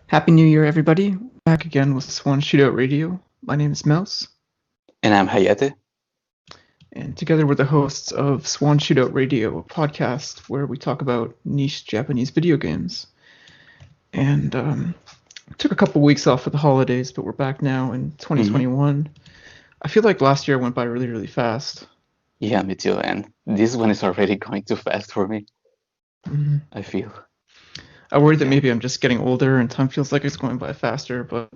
Happy New Year, everybody. Back again with Swan Shootout Radio. My name is Mouse, And I'm Hayate. and together we're the hosts of Swan Shootout Radio, a podcast where we talk about niche Japanese video games. And took a couple weeks off for the holidays, but we're back now in 2021. I feel like last year went by really, really fast. Yeah, me too. And this one is already going too fast for me, I feel. I worry that maybe I'm just getting older and time feels like it's going by faster, but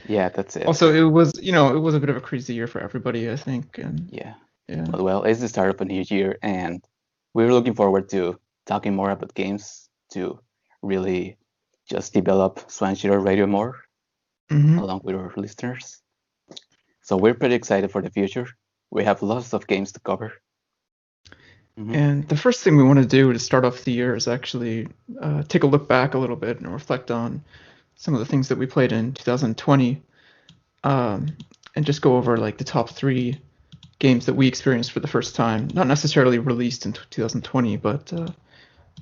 Yeah, that's it. also it was a bit of a crazy year for everybody, I think. And Yeah. yeah. But well, it's the start of a new year, and we're looking forward to talking more about games to really just develop Swan Shootout Radio more along with our listeners. So we're pretty excited for the future. We have lots of games to cover. And the first thing we want to do to start off the year is actually take a look back a little bit and reflect on some of the things that we played in 2020, and just go over like the top 3 games that we experienced for the first time, not necessarily released in 2020, but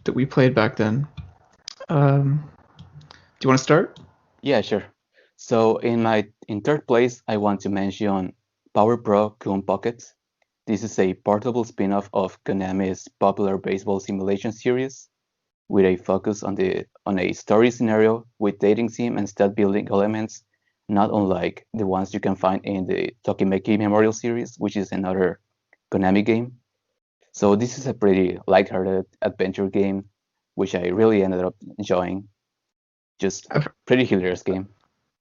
that we played back then. Do you want to start? Yeah, sure. So in third place, I want to mention Power Pro Kun Pocket. This is a portable spin-off of Konami's popular baseball simulation series, with a focus on a story scenario with dating sim and stat building elements, not unlike the ones you can find in the Tokimeki Memorial series, which is another Konami game. So this is a pretty lighthearted adventure game, which I really ended up enjoying. Just a pretty hilarious game.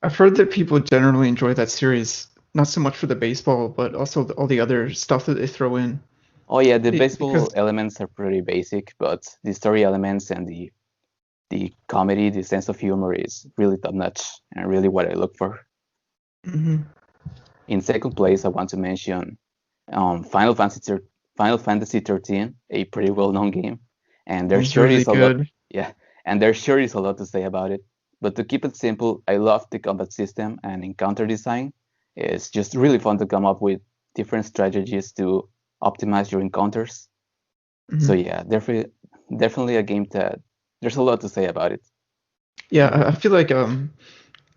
I've heard that people generally enjoy that series, not so much for the baseball, but also all the other stuff that they throw in. Oh yeah, the baseball elements are pretty basic, but the story elements and the comedy, the sense of humor is really top notch and really what I look for. In second place, I want to mention Final Fantasy 13, a pretty well-known game, and there sure is a lot. Yeah, and there sure is a lot to say about it. But to keep it simple, I love the combat system and encounter design. It's just really fun to come up with different strategies to optimize your encounters. So yeah, definitely a game that there's a lot to say about it. Yeah, I feel like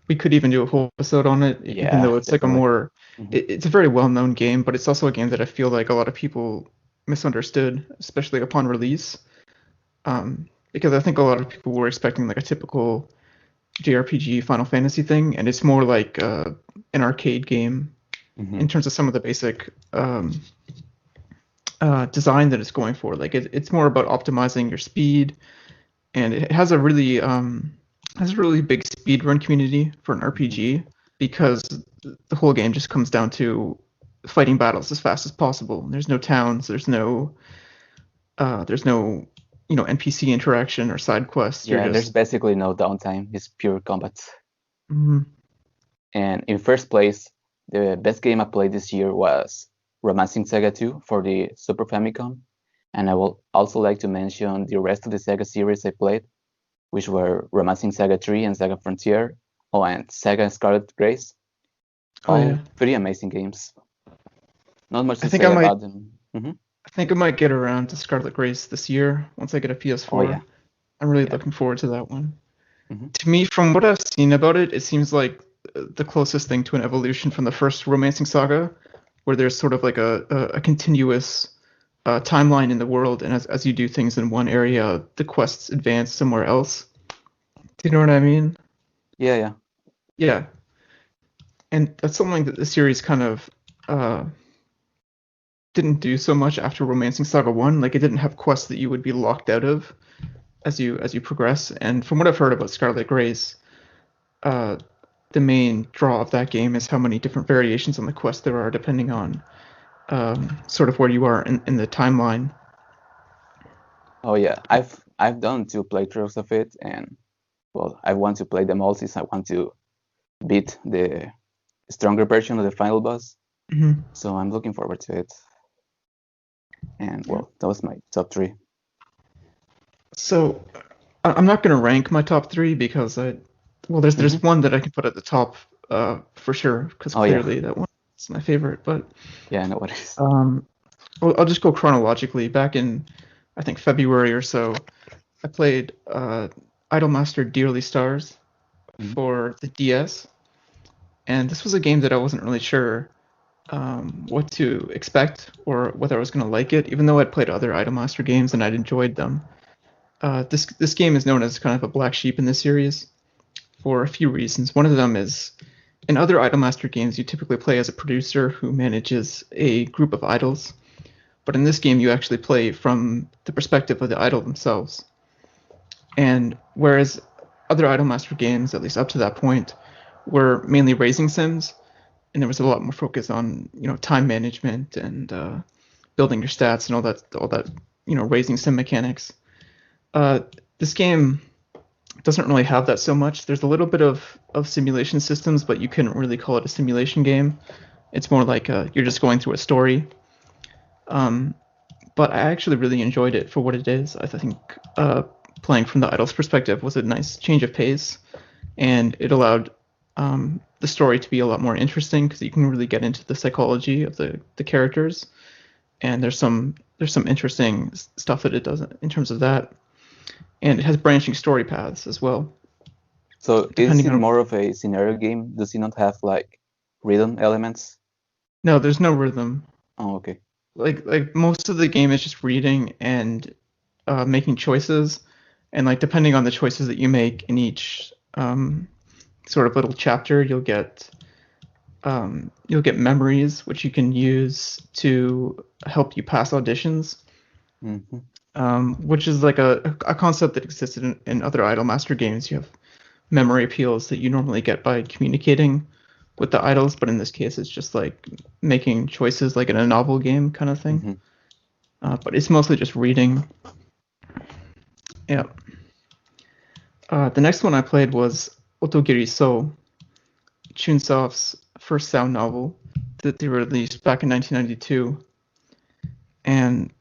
we could even do a whole episode on it, even though it's definitely. Like a more it's a very well-known game, but it's also a game that I feel like a lot of people misunderstood, especially upon release, because I think a lot of people were expecting like a typical JRPG Final Fantasy thing, and it's more like an arcade game in terms of some of the basic design that it's going for. Like it's more about optimizing your speed, and it has a really big speedrun community for an RPG, because the whole game just comes down to fighting battles as fast as possible. There's no towns, there's no NPC interaction or side quests. Yeah, there's basically no downtime. It's pure combat. And in first place, the best game I played this year was Romancing Saga 2 for the Super Famicom. And I will also like to mention the rest of the Saga series I played, which were Romancing Saga 3 and Saga Frontier, and Saga Scarlet Grace. All pretty amazing games. Not much to say about them. I think I might get around to Scarlet Grace this year once I get a PS4. Oh, yeah. I'm really looking forward to that one. To me, from what I've seen about it, it seems like the closest thing to an evolution from the first Romancing Saga, where there's sort of like a continuous timeline in the world, and as you do things in one area, the quests advance somewhere else. Do you know what I mean? Yeah. And that's something that the series kind of didn't do so much after Romancing Saga 1. Like, it didn't have quests that you would be locked out of as you progress. And from what I've heard about Scarlet Grace, the main draw of that game is how many different variations on the quest there are, depending on sort of where you are in the timeline. Oh yeah, I've done 2 playthroughs of it, and well, I want to play them all since I want to beat the stronger version of the final boss. So I'm looking forward to it. And well, that was my top 3. So I'm not going to rank my top 3 because there's one that I can put at the top for sure, because clearly that one is my favorite. But yeah, I know what it is. I'll just go chronologically. Back in, I think, February or so, I played Idolmaster Dearly Stars for the DS, and this was a game that I wasn't really sure what to expect or whether I was going to like it, even though I'd played other Idolmaster games and I'd enjoyed them. This game is known as kind of a black sheep in this series for a few reasons. One of them is in other Idolmaster games, you typically play as a producer who manages a group of idols, but in this game, you actually play from the perspective of the idol themselves. And whereas other Idolmaster games, at least up to that point, were mainly racing sims, and there was a lot more focus on time management and building your stats and all that racing sim mechanics. This game doesn't really have that so much. There's a little bit of simulation systems, but you couldn't really call it a simulation game. It's more like you're just going through a story. But I actually really enjoyed it for what it is. I think playing from the idol's perspective was a nice change of pace, and it allowed the story to be a lot more interesting because you can really get into the psychology of the characters, and there's some interesting stuff that it does in terms of that, and it has branching story paths as well. So is it more of a scenario game? Does it not have like rhythm elements? No, there's no rhythm. Oh, okay. Like most of the game is just reading and making choices, and like depending on the choices that you make in each sort of little chapter, you'll get memories which you can use to help you pass auditions. Which is like a concept that existed in other Idolmaster games. You have memory appeals that you normally get by communicating with the idols, but in this case it's just like making choices like in a novel game kind of thing. But it's mostly just reading. Yeah. The next one I played was Otogiri So, Chunsoft's first sound novel that they released back in 1992. And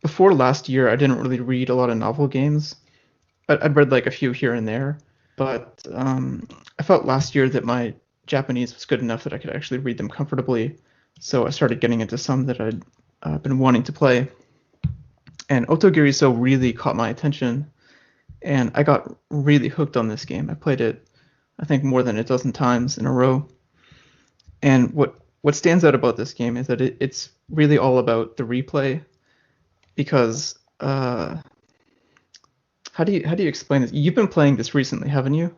before last year, I didn't really read a lot of novel games. I'd read like a few here and there, but I felt last year that my Japanese was good enough that I could actually read them comfortably. So I started getting into some that I'd been wanting to play. And Otogiri So really caught my attention, and I got really hooked on this game. I played it, I think, more than a dozen times in a row. And what stands out about this game is that it's really all about the replay, because how do you explain this? You've been playing this recently, haven't you?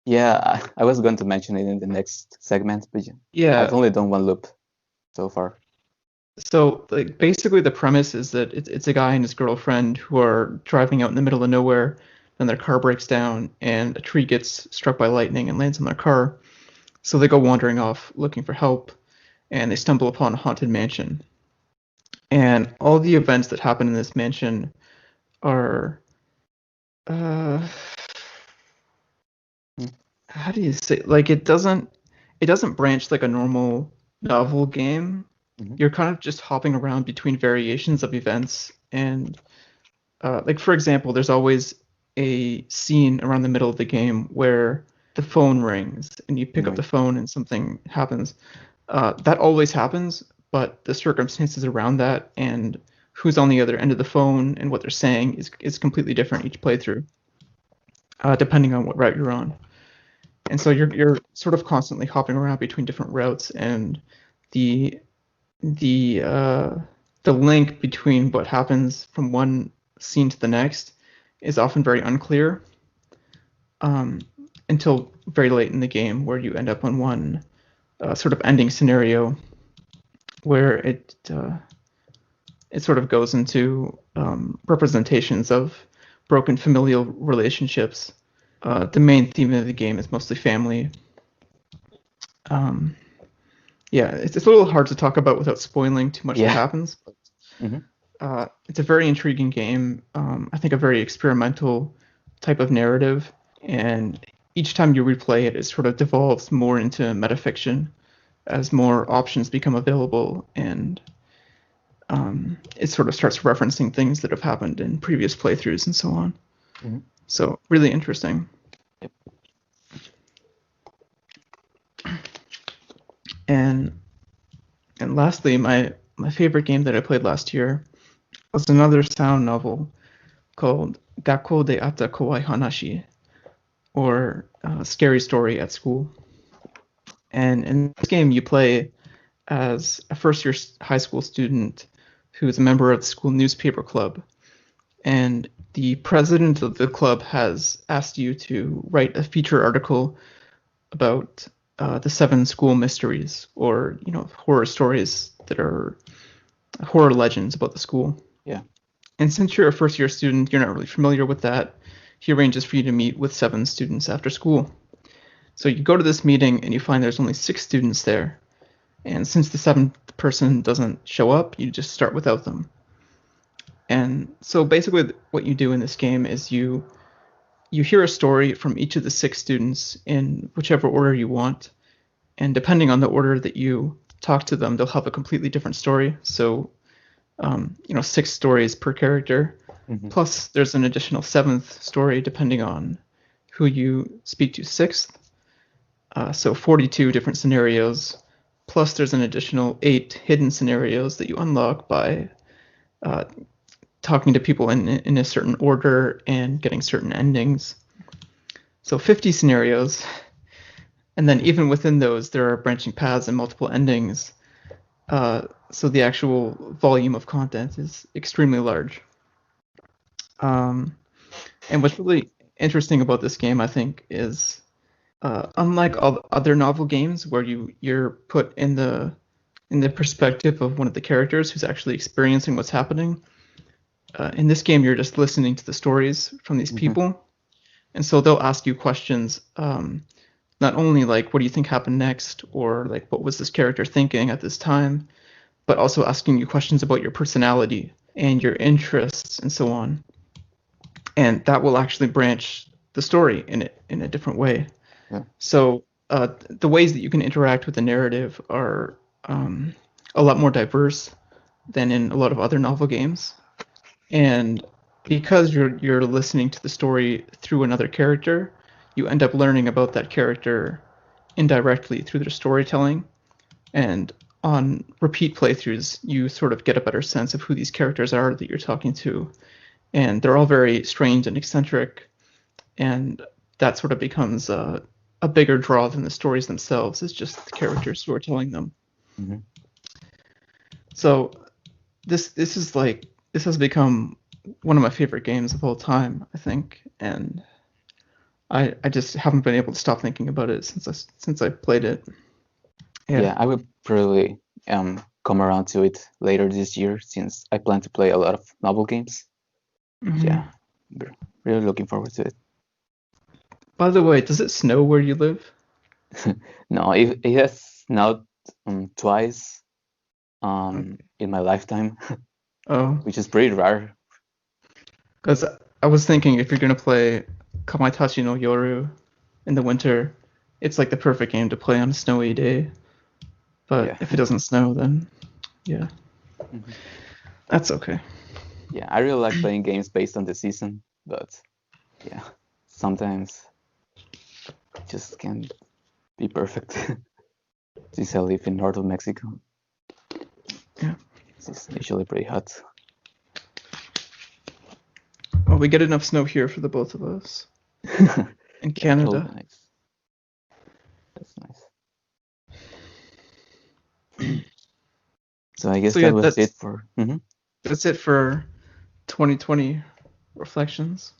Yeah, I was going to mention it in the next segment, but yeah, I've only done one loop so far. So like basically the premise is that it's a guy and his girlfriend who are driving out in the middle of nowhere, then their car breaks down and a tree gets struck by lightning and lands on their car. So they go wandering off looking for help, and they stumble upon a haunted mansion. And all the events that happen in this mansion are how do you say, like it doesn't branch like a normal novel game. You're kind of just hopping around between variations of events, and like for example, there's always a scene around the middle of the game where the phone rings and you pick up the phone and something happens. That always happens, but the circumstances around that and who's on the other end of the phone and what they're saying is completely different each playthrough, depending on what route you're on. And so you're sort of constantly hopping around between different routes, and the link between what happens from one scene to the next is often very unclear, until very late in the game, where you end up on one sort of ending scenario where it sort of goes into representations of broken familial relationships. The main theme of the game is mostly family. Yeah, it's a little hard to talk about without spoiling too much that happens. But, it's a very intriguing game. I think a very experimental type of narrative, and each time you replay it, it sort of devolves more into metafiction as more options become available, and it sort of starts referencing things that have happened in previous playthroughs and so on. So really interesting. And lastly, my favorite game that I played last year was another sound novel called Gakko de Atta Kowai Hanashi, or scary story at school. And in this game, you play as a first-year high school student who is a member of the school newspaper club. And the president of the club has asked you to write a feature article about the 7 school mysteries, or horror stories that are horror legends about the school. Yeah. And since you're a first-year student, you're not really familiar with that. He arranges for you to meet with 7 students after school. So you go to this meeting and you find there's only 6 students there. And since the 7th person doesn't show up, you just start without them. And so basically what you do in this game is you hear a story from each of the 6 students in whichever order you want. And depending on the order that you talk to them, they'll have a completely different story. So, 6 stories per character. Mm-hmm. Plus, there's an additional 7th story depending on who you speak to 6th. So 42 different scenarios. Plus, there's an additional 8 hidden scenarios that you unlock by talking to people in a certain order and getting certain endings. So 50 scenarios. And then even within those, there are branching paths and multiple endings. So the actual volume of content is extremely large. And what's really interesting about this game, I think, is unlike all other novel games where you're put in the perspective of one of the characters who's actually experiencing what's happening. In this game, you're just listening to the stories from these people. And so they'll ask you questions, not only like, what do you think happened next? Or like, what was this character thinking at this time? But also asking you questions about your personality and your interests and so on. And that will actually branch the story in a different way. Yeah. So the ways that you can interact with the narrative are a lot more diverse than in a lot of other novel games. And because you're listening to the story through another character, you end up learning about that character indirectly through their storytelling. And on repeat playthroughs, you sort of get a better sense of who these characters are that you're talking to. And they're all very strange and eccentric. And that sort of becomes a bigger draw than the stories themselves. It's just the characters who are telling them. Mm-hmm. So this has become one of my favorite games of all time, I think, and I just haven't been able to stop thinking about it since I played it. Yeah, I will probably come around to it later this year since I plan to play a lot of novel games. Mm-hmm. Yeah, really looking forward to it. By the way, does it snow where you live? No, it has snowed twice in my lifetime. Oh, which is pretty rare. Because I was thinking if you're gonna play Kamaitachi no Yoru in the winter, it's like the perfect game to play on a snowy day. But if it doesn't snow, then yeah, that's okay. Yeah, I really like playing games based on the season, but yeah, sometimes it just can't be perfect. Since I live in northern Mexico, Yeah, it's usually pretty hot. Well, we get enough snow here for the both of us. In Canada. Totally nice. That's nice. So I guess that was it for. That's it for 2020 reflections.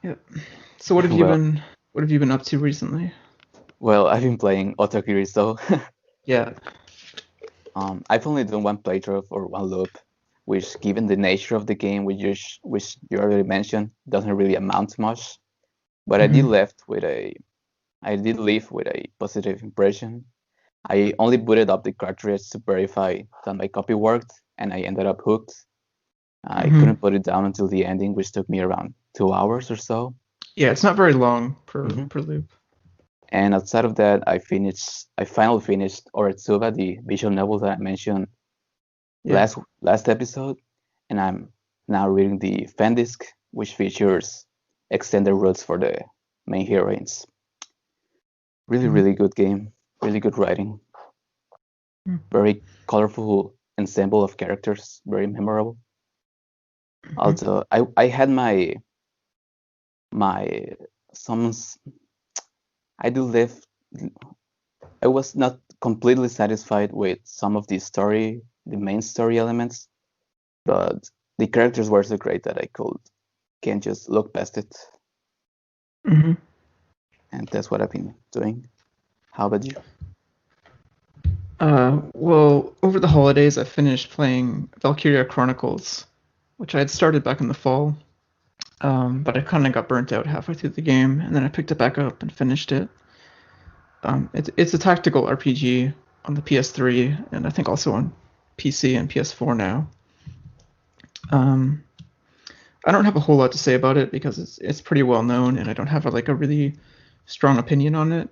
Yep. So what have you been up to recently? Well, I've been playing Otakiriso. Yeah. I've only done one playthrough or one loop, which, given the nature of the game, which you already mentioned, doesn't really amount to much. But I did leave with a positive impression. I only booted up the cartridge to verify that my copy worked, and I ended up hooked. I couldn't put it down until the ending, which took me around 2 hours or so. Yeah, it's not very long per loop. And outside of that, I finally finished Oretsuba, the visual novel that I mentioned last episode, and I'm now reading the fan disc, which features extended routes for the main heroines. Really, really good game. Really good writing. Very colorful ensemble of characters. Very memorable. Also, I had my my some I do live. I was not completely satisfied with some of the main story elements, but the characters were so great that I can't just look past it, Mm-hmm. and that's what I've been doing. How about you? Well, over the holidays, I finished playing Valkyria Chronicles, which I had started back in the fall, but I kind of got burnt out halfway through the game, and then I picked it back up and finished it. It's a tactical RPG on the PS3, and I think also on PC and PS4 now. Um, I don't have a whole lot to say about it because it's pretty well known, and I don't have a really strong opinion on it.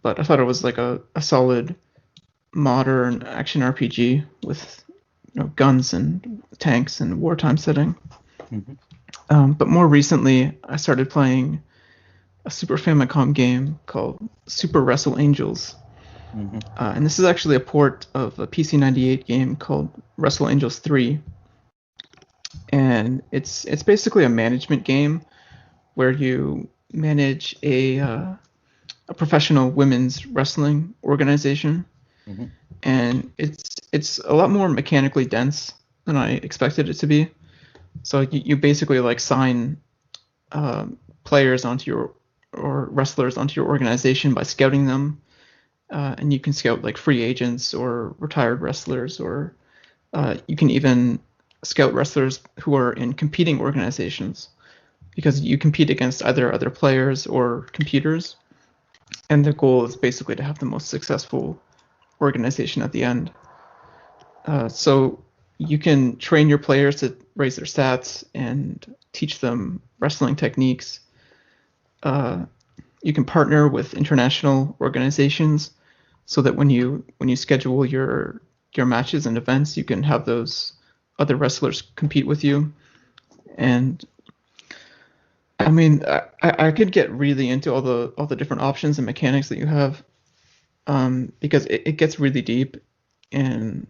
But I thought it was like a solid modern action RPG with guns and tanks and wartime setting. But more recently, I started playing a Super Famicom game called Super Wrestle Angels. And this is actually a port of a PC-98 game called Wrestle Angels 3. And it's basically a management game where you manage a professional women's wrestling organization. And it's a lot more mechanically dense than I expected it to be. So you basically like sign players or wrestlers onto your organization by scouting them, and you can scout like free agents or retired wrestlers, or you can even scout wrestlers who are in competing organizations, because you compete against either other players or computers, and the goal is basically to have the most successful organization at the end. So you can train your players to raise their stats and teach them wrestling techniques. You can partner with international organizations so that when you schedule your matches and events, you can have those other wrestlers compete with you. And I mean, I could get really into all the different options and mechanics that you have, because it gets really deep, and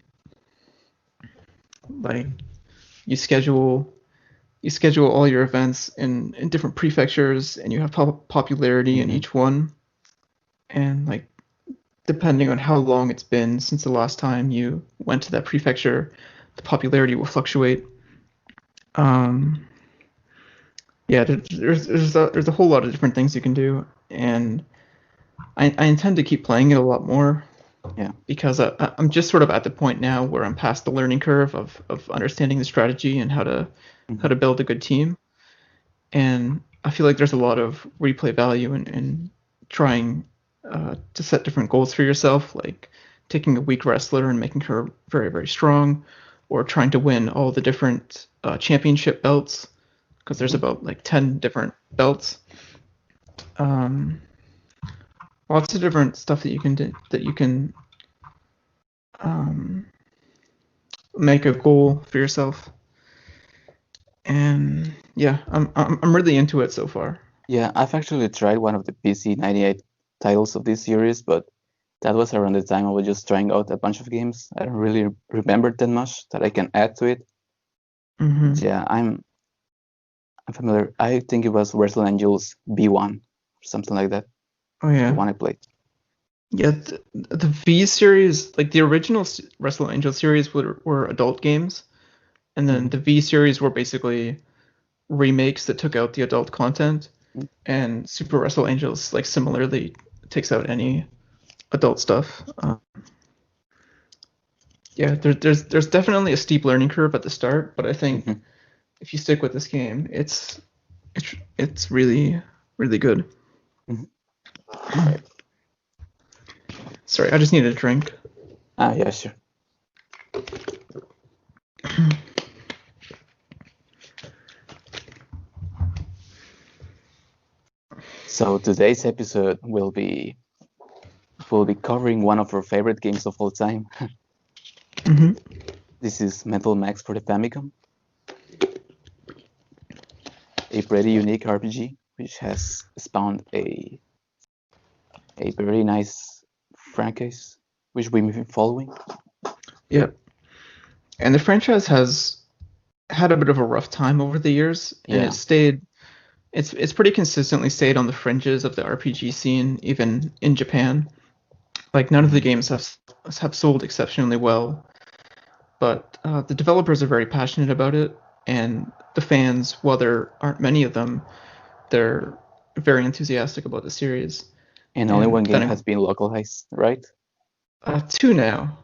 like you schedule all your events in different prefectures, and you have popularity in each one, and like depending on how long it's been since the last time you went to that prefecture, the popularity will fluctuate. Yeah, there's a whole lot of different things you can do, and I intend to keep playing it a lot more. Yeah. Because I'm just sort of at the point now where I'm past the learning curve of understanding the strategy and how to build a good team. And I feel like there's a lot of replay value in trying to set different goals for yourself, like taking a weak wrestler and making her very, very strong, or trying to win all the different championship belts, because there's about like 10 different belts. Lots of different stuff that you can do, that you can make a goal for yourself. And yeah, I'm really into it so far. Yeah, I've actually tried one of the PC-98 titles of this series, but that was around the time I was just trying out a bunch of games. I don't really remember that much that I can add to it. Yeah, I'm familiar. I think it was Wrestle Angels B1 or something like that. Oh yeah, the one I played. Yeah, the V series, like the original Wrestle Angel series, were adult games, and then the V series were basically remakes that took out the adult content, and Super Wrestle Angels like similarly takes out any adult stuff. Yeah, there's definitely a steep learning curve at the start, but I think if you stick with this game, it's really, really good. Sorry, I just need a drink. Yeah, sure. So today's episode will be covering one of our favorite games of all time. This is Metal Max for the Famicom, a pretty unique RPG which has spawned a very nice franchise which we've been following. Yeah, and the franchise has had a bit of a rough time over the years, and it stayed It's pretty consistently stayed on the fringes of the RPG scene, even in Japan. Like none of the games have sold exceptionally well, but the developers are very passionate about it, and the fans, while there aren't many of them, they're very enthusiastic about the series. And only one game then has been localized, right? two now.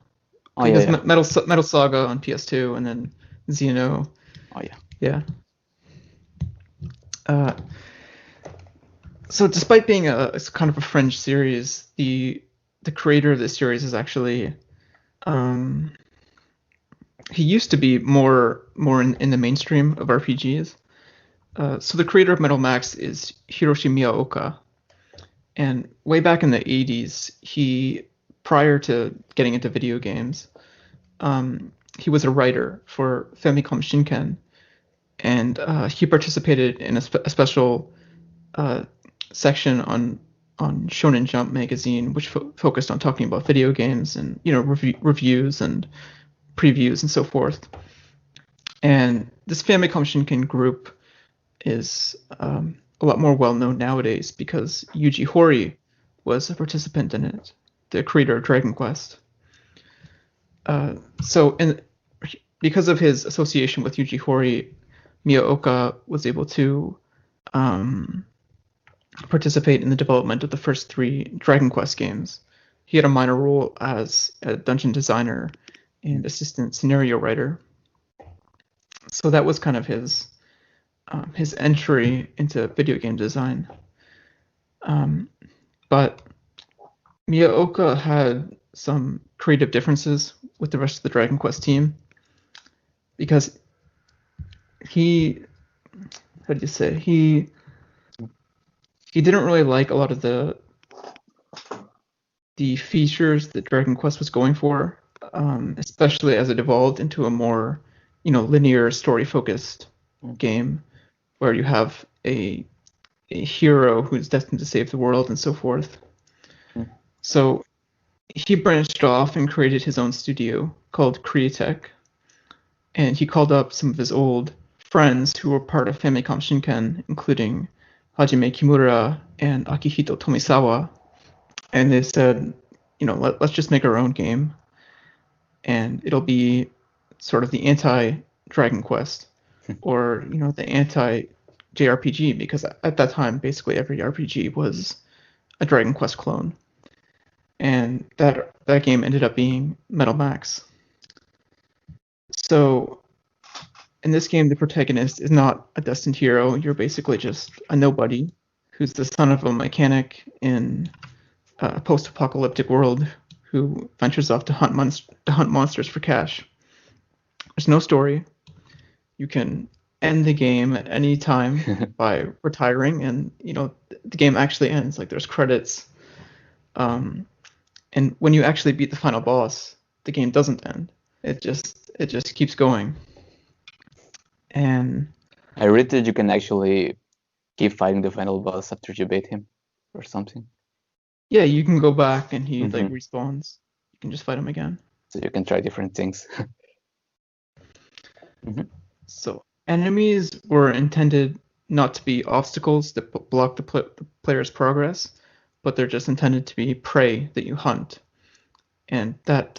Oh Like yeah, there's yeah. Metal Saga on PS2, and then Xeno. Oh yeah. Yeah. Uh, so despite being it's kind of a fringe series, the creator of this series is actually he used to be more in the mainstream of RPGs. So the creator of Metal Max is Hiroshi Miyaoka, and way back in the 80s, prior to getting into video games, he was a writer for Famicom Shinken, and he participated in a special section on Shonen Jump magazine, which focused on talking about video games and reviews and previews and so forth. And this Famicom Shinken group is a lot more well known nowadays because Yuji Horii was a participant in it, the creator of Dragon Quest. Because of his association with Yuji Horii, Miyaoka was able to participate in the development of the first 3 Dragon Quest games. He had a minor role as a dungeon designer and assistant scenario writer. So that was kind of his entry into video game design. But Miyaoka had some creative differences with the rest of the Dragon Quest team because he didn't really like a lot of the features that Dragon Quest was going for, especially as it evolved into a more linear story focused game where you have a hero who's destined to save the world and so forth. So he branched off and created his own studio called Createch, and he called up some of his old friends who were part of Famicom Shinken, including Hajime Kimura and Akihito Tomisawa, and they said, let's just make our own game, and it'll be sort of the anti-Dragon Quest, or the anti-JRPG, because at that time basically every RPG was a Dragon Quest clone, and that game ended up being Metal Max. So in this game, the protagonist is not a destined hero. You're basically just a nobody who's the son of a mechanic in a post-apocalyptic world who ventures off to hunt monsters for cash. There's no story. You can end the game at any time by retiring, and the game actually ends. Like there's credits, and when you actually beat the final boss, the game doesn't end. It just keeps going. And I read that you can actually keep fighting the final boss after you beat him, or something. Yeah, you can go back and he like respawns. You can just fight him again. So you can try different things. So enemies were intended not to be obstacles that block the player's progress, but they're just intended to be prey that you hunt. And that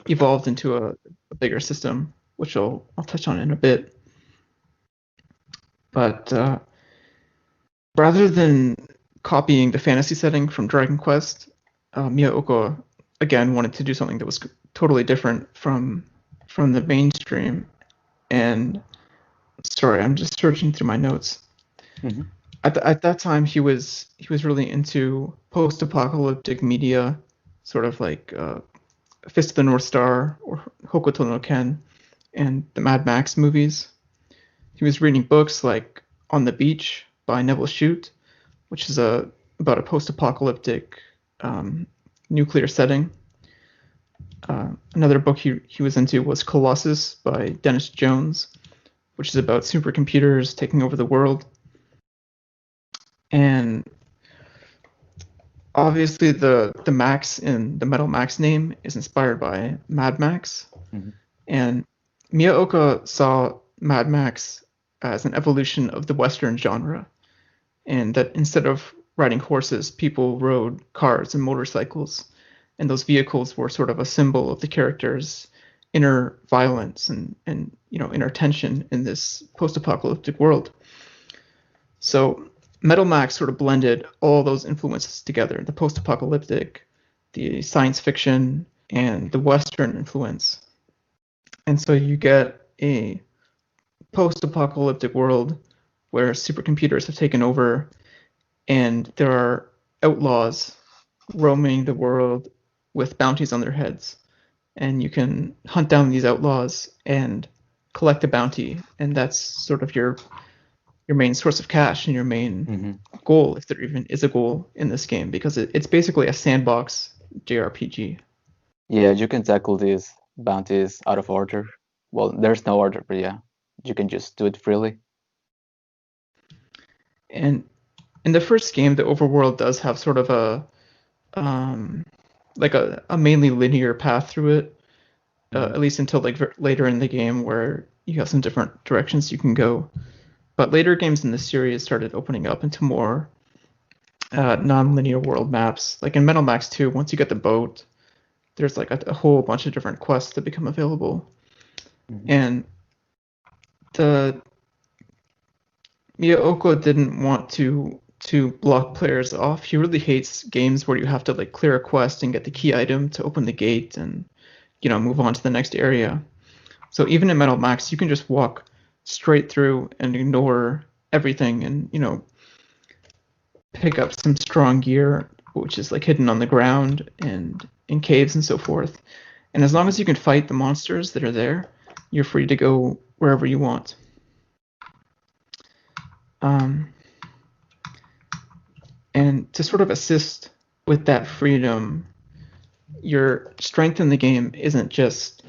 evolved into a bigger system, which I'll touch on in a bit. But rather than copying the fantasy setting from Dragon Quest, Miyaoka again wanted to do something that was totally different from the mainstream. And sorry, I'm just searching through my notes. At that time, he was really into post-apocalyptic media, sort of like Fist of the North Star or Hokuto no Ken and the Mad Max movies. He was reading books like On the Beach by Neville Shute, which is about a post-apocalyptic nuclear setting. Another book he was into was Colossus by Dennis Jones, which is about supercomputers taking over the world. And obviously the Max in the Metal Max name is inspired by Mad Max. And Miyaoka saw Mad Max as an evolution of the Western genre. and that instead of riding horses, people rode cars and motorcycles, and those vehicles were sort of a symbol of the character's inner violence and inner tension in this post-apocalyptic world. So Metal Max sort of blended all those influences together, the post-apocalyptic, the science fiction, and the Western influence. And so you get a post-apocalyptic world where supercomputers have taken over and there are outlaws roaming the world with bounties on their heads. And you can hunt down these outlaws and collect a bounty, and that's sort of your main source of cash and your main goal, if there even is a goal in this game, because it's basically a sandbox JRPG. Yeah, you can tackle these bounties out of order. Well, there's no order, but yeah, you can just do it freely. And in the first game, the overworld does have sort of a mainly linear path through it, at least until like later in the game where you have some different directions you can go. But later games in the series started opening up into more non-linear world maps. Like in Metal Max 2, once you get the boat, there's like a whole bunch of different quests that become available. And the Miyaoko didn't want to block players off. He really hates games where you have to like clear a quest and get the key item to open the gate and move on to the next area. So even in Metal Max, you can just walk straight through and ignore everything and pick up some strong gear which is like hidden on the ground and in caves and so forth. And as long as you can fight the monsters that are there, you're free to go wherever you want. And to sort of assist with that freedom, your strength in the game isn't just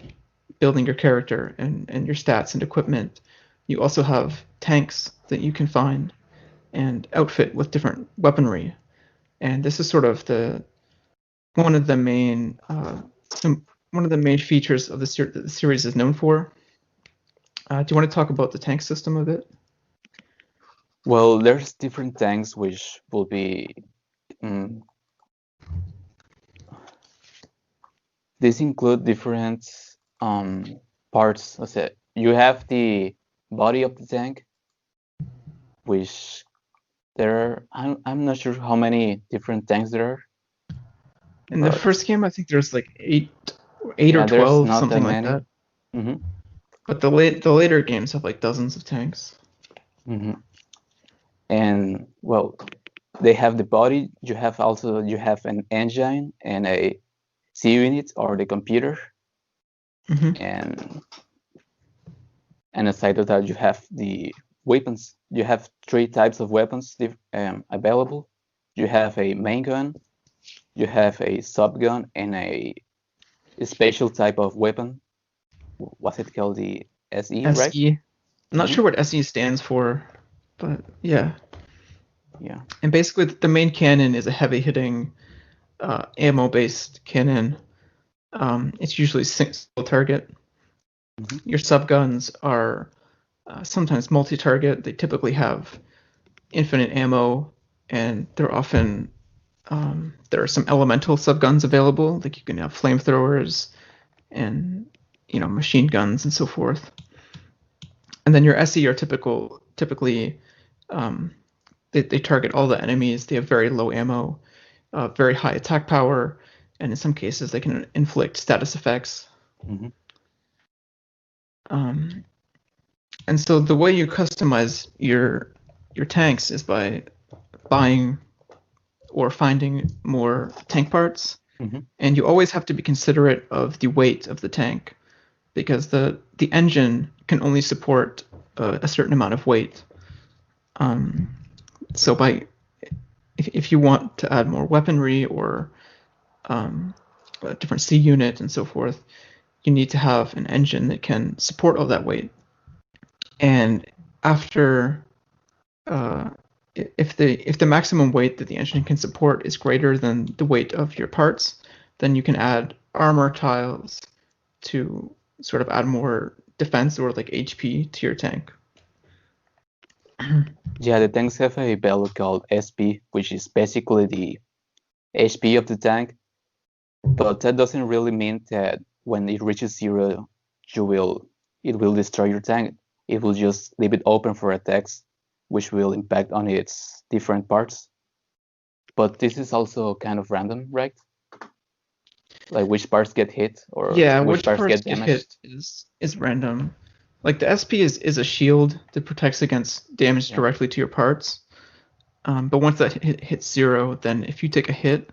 building your character and your stats and equipment. You also have tanks that you can find and outfit with different weaponry. And this is sort of one of the main features of that the series is known for. Do you want to talk about the tank system a bit? Well, there's different tanks which will be. These include different parts. Let's say you have the body of the tank, which I'm not sure how many different tanks there are. In the first game, I think there's like eight or 12, something like that. But the later games have like dozens of tanks. And well, they have the body. You have an engine and a C unit or the computer, and aside of that, you have the weapons. You have 3 types of weapons available. You have a main gun, you have a subgun, and a special type of weapon. What's it called? The SE, right? SE. I'm not sure what SE stands for, but yeah. Yeah. And basically, the main cannon is a heavy-hitting, ammo-based cannon. It's usually single target. Your subguns are sometimes multi-target. They typically have infinite ammo, and they're often there are some elemental subguns available. Like you can have flamethrowers and machine guns and so forth. And then your SE are typically they target all the enemies. They have very low ammo, very high attack power, and in some cases they can inflict status effects. And so the way you customize your tanks is by buying or finding more tank parts, and you always have to be considerate of the weight of the tank, because the engine can only support a certain amount of weight. So if you want to add more weaponry or a different C unit and so forth, you need to have an engine that can support all that weight. And after if the maximum weight that the engine can support is greater than the weight of your parts, then you can add armor tiles to sort of add more defense or like HP to your tank. Yeah, the tanks have a value called SP, which is basically the HP of the tank, but that doesn't really mean that when it reaches 0, it will destroy your tank. It will just leave it open for attacks, which will impact on its different parts. But this is also kind of random, right? Like which parts get hit or Yeah, which which parts parts get get hit damaged. is random. Like the SP is a shield that protects against damage Yeah. directly to your parts. But once that hits 0, then if you take a hit,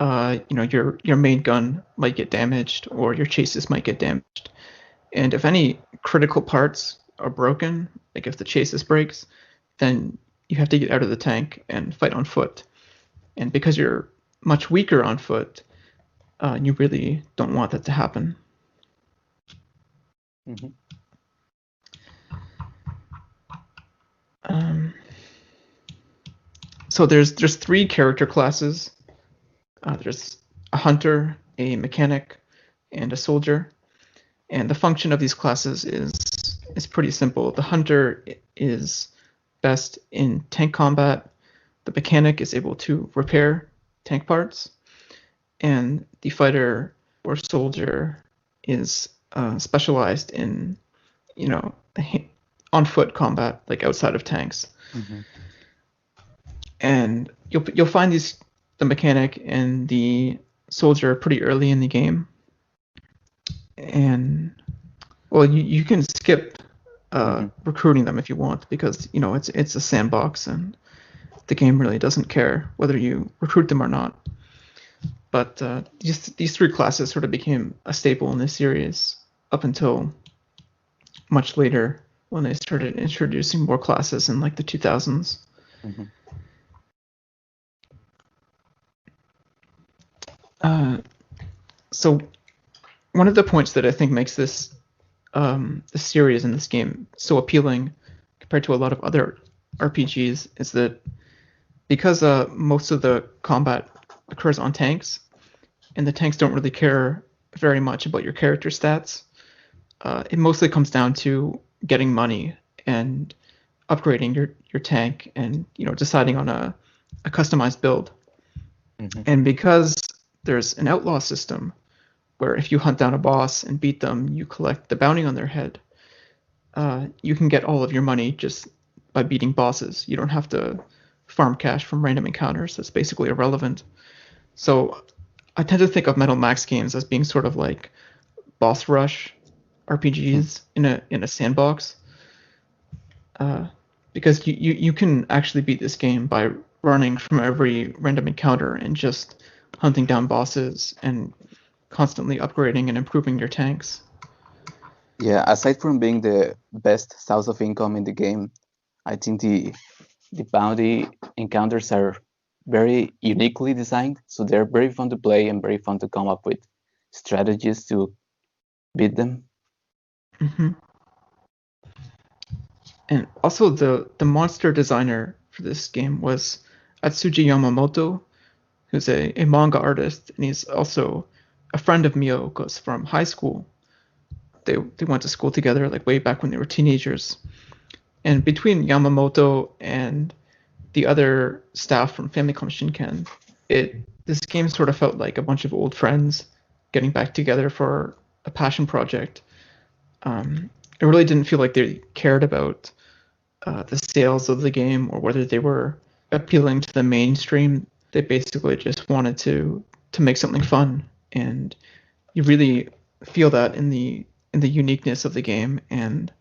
your main gun might get damaged or your chases might get damaged. And if any critical parts are broken, like if the chasis breaks, then you have to get out of the tank and fight on foot. And because you're much weaker on foot, you really don't want that to happen. Mm-hmm. So there's 3 character classes. There's a hunter, a mechanic, and a soldier. And the function of these classes is pretty simple. The hunter is best in tank combat. The mechanic is able to repair tank parts, and the fighter or soldier is specialized in, on foot combat, like outside of tanks. Mm-hmm. And you'll find the mechanic and the soldier pretty early in the game. And well, you can skip recruiting them if you want, because it's a sandbox and the game really doesn't care whether you recruit them or not. But these 3 classes sort of became a staple in this series up until much later when they started introducing more classes in like the 2000s. Mm-hmm. So one of the points that I think makes this series and this game so appealing compared to a lot of other RPGs is that because most of the combat occurs on tanks, and the tanks don't really care very much about your character stats, it mostly comes down to getting money and upgrading your tank and deciding on a customized build. Mm-hmm. And because there's an outlaw system where if you hunt down a boss and beat them, you collect the bounty on their head. You can get all of your money just by beating bosses. You don't have to farm cash from random encounters. That's basically irrelevant. So I tend to think of Metal Max games as being sort of like boss rush RPGs in a sandbox. Because you can actually beat this game by running from every random encounter and just hunting down bosses and constantly upgrading and improving your tanks. Yeah, aside from being the best source of income in the game, I think the bounty encounters are very uniquely designed, so they're very fun to play and very fun to come up with strategies to beat them. Mm-hmm. And also the monster designer for this game was Atsuji Yamamoto, who's a manga artist, and he's also a friend of Miyoko's from high school. They went to school together like way back when they were teenagers. And between Yamamoto and the other staff from Famicom Shinken, this game sort of felt like a bunch of old friends getting back together for a passion project. It really didn't feel like they cared about the sales of the game or whether they were appealing to the mainstream. They basically just wanted to make something fun, and you really feel that in the uniqueness of the game and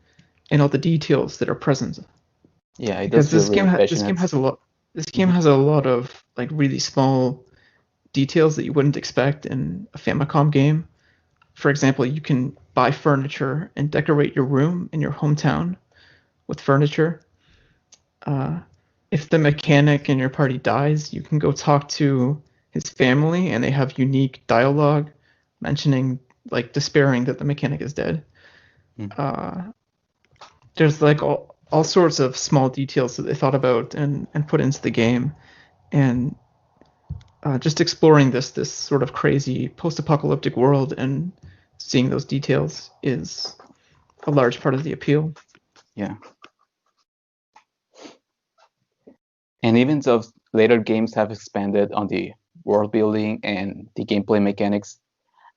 all the details that are present. Yeah, it Because does feel this really game passionate. has a lot. This game has a lot of like really small details that you wouldn't expect in a Famicom game. For example, you can buy furniture and decorate your room in your hometown with furniture. If the mechanic in your party dies, you can go talk to his family, and they have unique dialogue mentioning, like, despairing that the mechanic is dead. There's like all sorts of small details that they thought about and put into the game, and just exploring this sort of crazy post-apocalyptic world and seeing those details is a large part of the appeal. Yeah. And even though later games have expanded on the world building and the gameplay mechanics,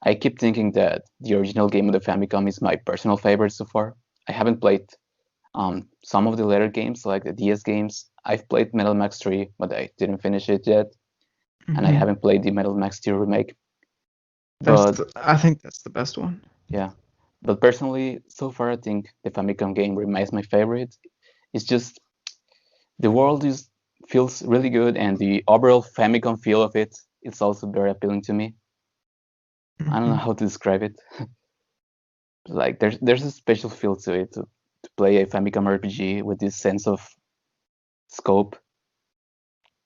I keep thinking that the original game of the Famicom is my personal favorite so far. I haven't played some of the later games, like the DS games. I've played Metal Max 3, but I didn't finish it yet. And I haven't played the Metal Max 2 remake. But I think that's the best one. yeah. But personally, so far I think the Famicom game remains my favorite. It's just the world feels really good, and the overall Famicom feel of it's also very appealing to me. I don't know how to describe it. Like there's a special feel to it to play a Famicom RPG with this sense of scope.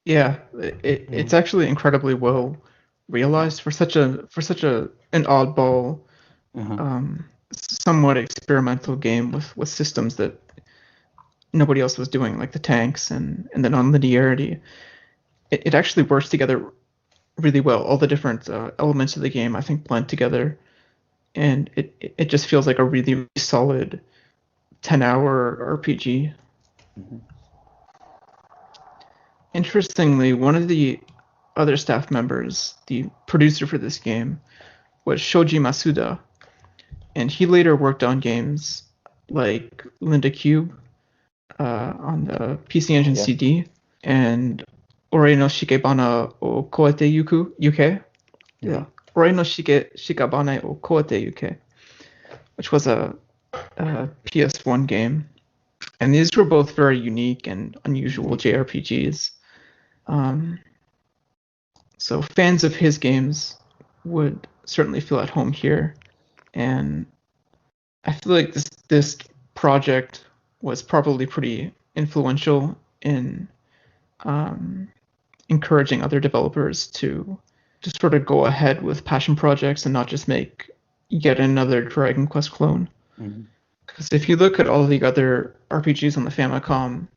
Yeah, it's actually incredibly well realized for such an oddball, somewhat experimental game with systems that nobody else was doing, like the tanks and the non-linearity. It actually works together really well. All the different elements of the game, I think, blend together, and it just feels like a really solid 10-hour RPG. Interestingly, one of the other staff members, the producer for this game, was Shoji Masuda, and he later worked on games like Linda Cube on the PC Engine CD, and Ore no Shikebana o Koete Yuke. Yeah. Ore no Shikebana o Koete Yuke, which was a PS1 game. And these were both very unique and unusual JRPGs. So fans of his games would certainly feel at home here. And I feel like this project was probably pretty influential in encouraging other developers to just sort of go ahead with passion projects and not just make yet another Dragon Quest clone. Because if you look at all the other RPGs on the Famicom,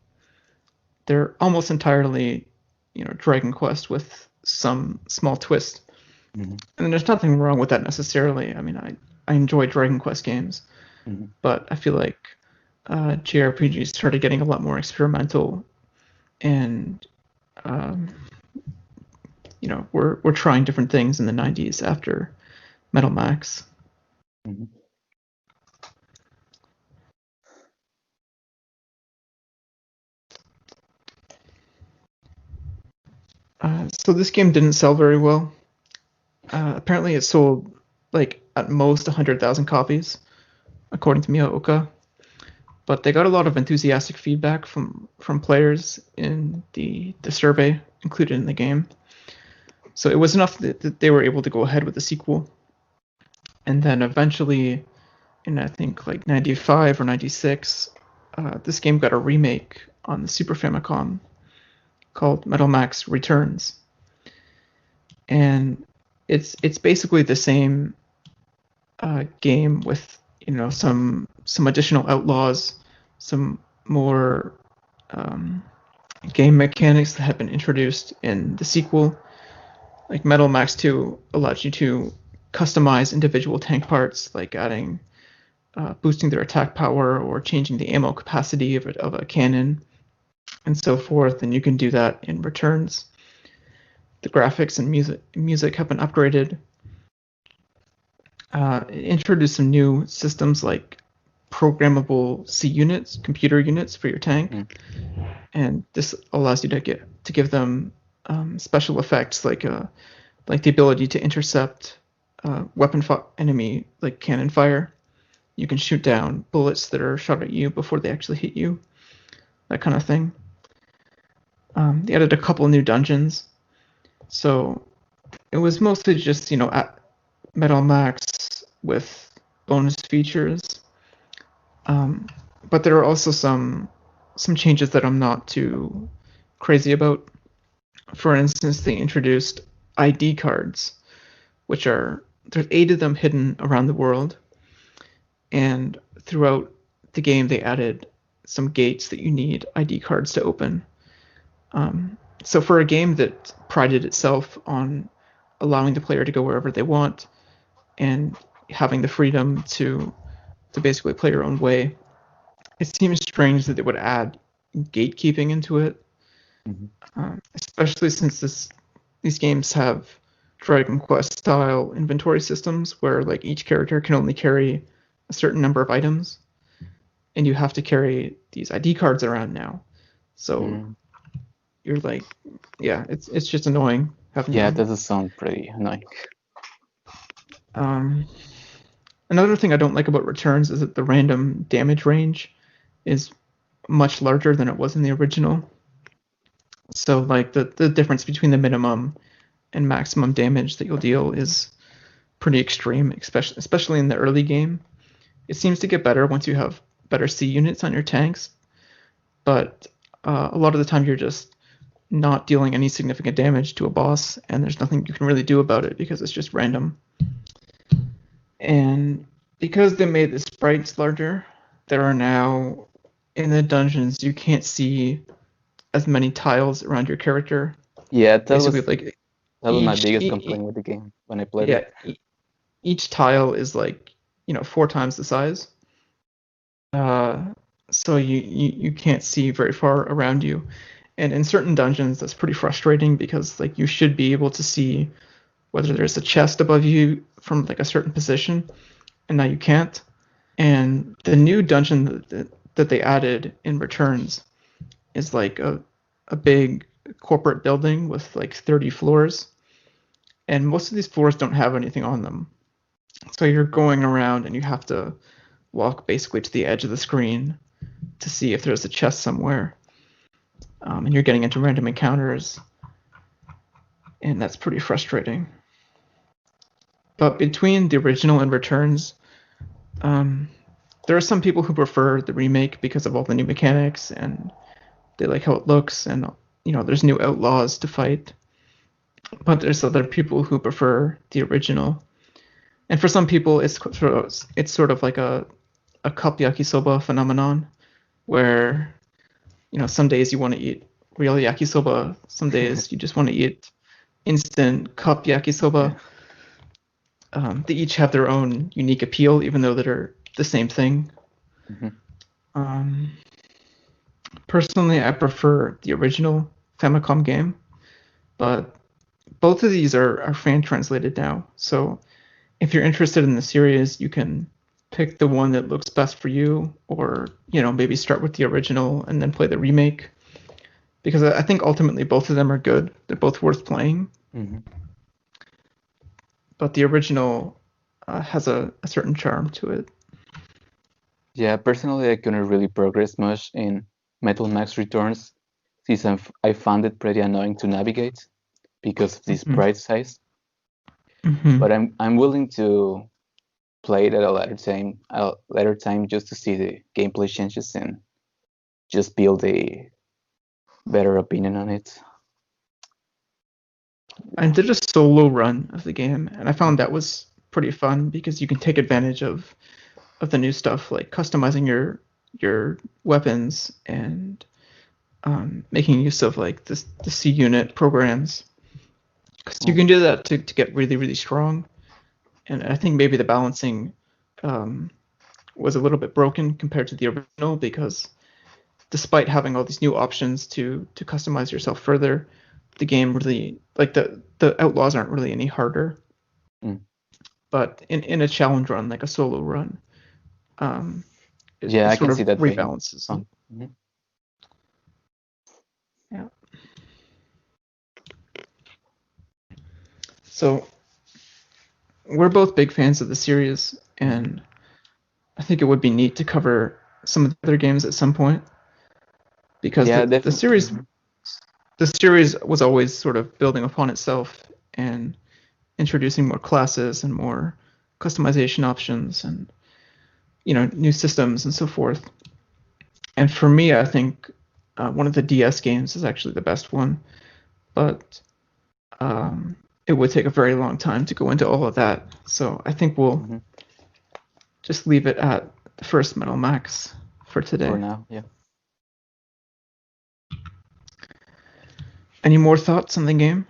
they're almost entirely, Dragon Quest with some small twist. And there's nothing wrong with that necessarily. I mean, I enjoy Dragon Quest games, but I feel like JRPGs started getting a lot more experimental, and we're trying different things in the 90s after Metal Max. So this game didn't sell very well. Apparently it sold like at most 100,000 copies, according to Miyaoka. But they got a lot of enthusiastic feedback from players in the survey included in the game. So it was enough that they were able to go ahead with the sequel. And then eventually, in I think like 95 or 96, this game got a remake on the Super Famicom called Metal Max Returns. And it's basically the same game with some additional outlaws, some more game mechanics that have been introduced in the sequel. Like Metal Max 2 allows you to customize individual tank parts, like adding boosting their attack power or changing the ammo capacity of a cannon and so forth, and you can do that in Returns. The graphics and music have been upgraded. It introduced some new systems like programmable C units, computer units for your tank, and this allows you to give them special effects like the ability to intercept enemy like cannon fire. You can shoot down bullets that are shot at you before they actually hit you, that kind of thing. They added a couple new dungeons, so it was mostly just at Metal Max with bonus features. But there are also some changes that I'm not too crazy about. For instance, they introduced ID cards, which there's 8 of them hidden around the world, and throughout the game they added some gates that you need ID cards to open. So for a game that prided itself on allowing the player to go wherever they want and having the freedom to basically play your own way, it seems strange that they would add gatekeeping into it. Especially since these games have Dragon Quest style inventory systems where like each character can only carry a certain number of items, and you have to carry these ID cards around now. So you're like, yeah, it's just annoying having Yeah, to. that does sound pretty annoying. Another thing I don't like about Returns is that the random damage range is much larger than it was in the original. So like the difference between the minimum and maximum damage that you'll deal is pretty extreme, especially in the early game. It seems to get better once you have better C units on your tanks, but a lot of the time you're just not dealing any significant damage to a boss, and there's nothing you can really do about it because it's just random. And because they made the sprites larger, there are now in the dungeons you can't see as many tiles around your character. Yeah, Basically, like that was my biggest complaint with the game when I played it. Each tile is like 4 times the size. So you can't see very far around you. And in certain dungeons, that's pretty frustrating because like you should be able to see whether there's a chest above you from like a certain position, and now you can't. And the new dungeon that they added in Returns is like a big corporate building with like 30 floors, and most of these floors don't have anything on them. So you're going around and you have to walk basically to the edge of the screen to see if there's a chest somewhere. And you're getting into random encounters, and that's pretty frustrating. But between the original and Returns, there are some people who prefer the remake because of all the new mechanics, and they like how it looks, and there's new outlaws to fight. But there's other people who prefer the original. And for some people, it's sort of like a cup yakisoba phenomenon, where some days you want to eat real yakisoba, some days you just want to eat instant cup yakisoba. They each have their own unique appeal, even though they're the same thing. Personally, I prefer the original Famicom game, but both of these are fan translated now. So if you're interested in the series, you can pick the one that looks best for you, or maybe start with the original and then play the remake, because I think ultimately both of them are good. They're both worth playing. But the original has a certain charm to it. Yeah, personally, I couldn't really progress much in Metal Max Returns since I found it pretty annoying to navigate because of this sprite size. But I'm willing to play it at a later time just to see the gameplay changes and just build a better opinion on it. I did a solo run of the game, and I found that was pretty fun because you can take advantage of the new stuff, like customizing your weapons and making use of like the C unit programs. Because you can do that to get really, really strong. And I think maybe the balancing was a little bit broken compared to the original, because despite having all these new options to customize yourself further, the game really, like the outlaws aren't really any harder. But in a challenge run, like a solo run, it I sort can of see that rebalances. Yeah. So we're both big fans of the series, and I think it would be neat to cover some of the other games at some point, because the series was always sort of building upon itself and introducing more classes and more customization options and new systems and so forth. And for me, I think one of the DS games is actually the best one, but it would take a very long time to go into all of that. So I think we'll just leave it at the first Metal Max for today. For now, yeah. Any more thoughts on the game?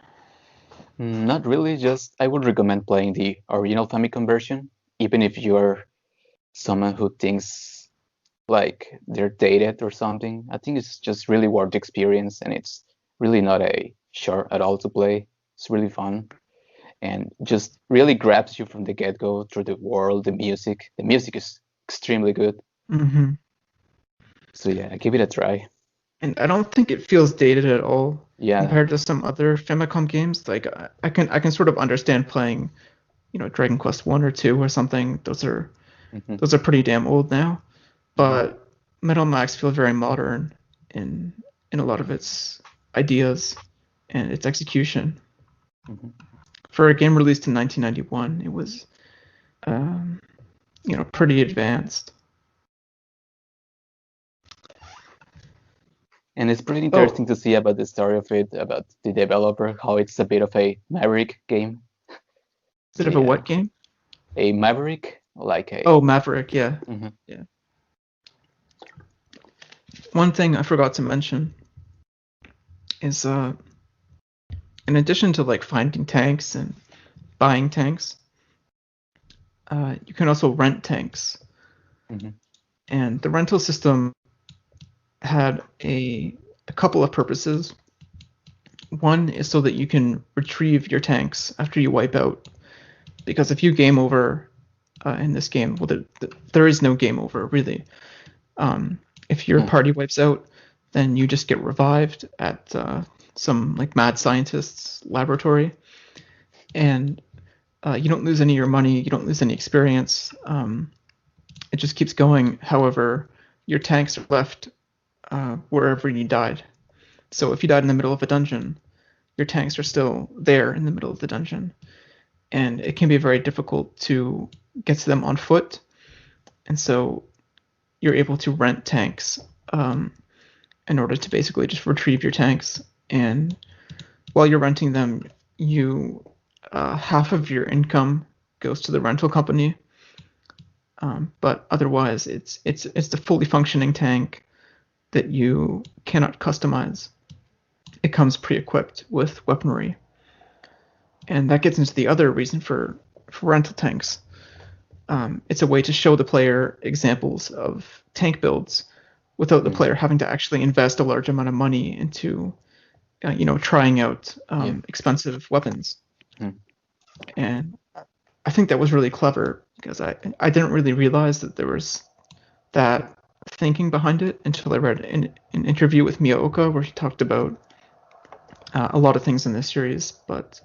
Not really, just I would recommend playing the original Famicom version, even if you're someone who thinks like they're dated or something. I think it's just really worth the experience, and it's really not a chore at all to play. It's really fun and just really grabs you from the get-go through the world, the music. The music is extremely good. Mm-hmm. So yeah, give it a try. And I don't think it feels dated at all Yeah. compared to some other Famicom games. Like I can sort of understand playing, Dragon Quest 1 or 2 or something. Those are pretty damn old now. But Metal Max feels very modern in a lot of its ideas and its execution. For a game released in 1991, it was pretty advanced. And it's pretty interesting to see about the story of it, about the developer, how it's a bit of a Maverick game. Bit of a what game? A Maverick, like a... Oh, Maverick, yeah. Yeah. One thing I forgot to mention is in addition to like finding tanks and buying tanks, you can also rent tanks. And the rental system had a couple of purposes. One is so that you can retrieve your tanks after you wipe out, because if you game over in this game, well, there is no game over really. If your party wipes out, then you just get revived at some like mad scientist's laboratory, and you don't lose any of your money, you don't lose any experience. It just keeps going. However, your tanks are left wherever you died. So if you died in the middle of a dungeon, your tanks are still there in the middle of the dungeon. And it can be very difficult to get to them on foot. And so you're able to rent tanks in order to basically just retrieve your tanks. And while you're renting them, you half of your income goes to the rental company. But otherwise, it's the fully functioning tank that you cannot customize. It comes pre-equipped with weaponry. And that gets into the other reason for rental tanks. It's a way to show the player examples of tank builds without the player having to actually invest a large amount of money into, trying out expensive weapons. And I think that was really clever, because I didn't really realize that there was that thinking behind it until I read an interview with Miyaoka where he talked about a lot of things in this series, but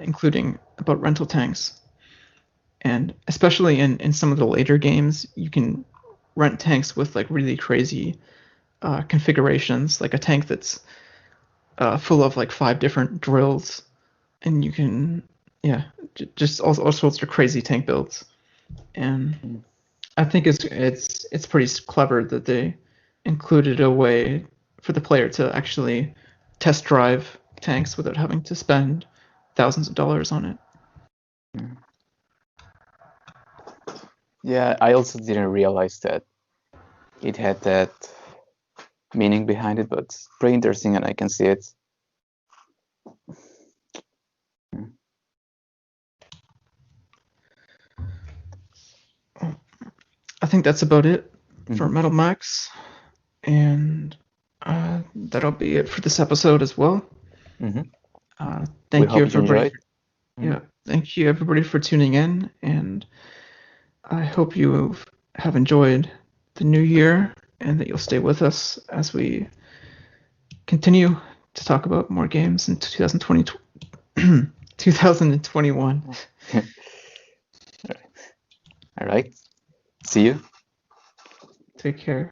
including about rental tanks. And especially in some of the later games, you can rent tanks with like really crazy configurations, like a tank that's full of like 5 different drills, and you can just all sorts of crazy tank builds. And I think it's pretty clever that they included a way for the player to actually test drive tanks without having to spend thousands of dollars on it. Yeah, I also didn't realize that it had that meaning behind it, but it's pretty interesting, and I can see it. I think that's about it for Metal Max, and that'll be it for this episode as well. Thank you everybody. Thank you everybody for tuning in, and I hope you have enjoyed the new year and that you'll stay with us as we continue to talk about more games in 2021. All right. See you. Take care.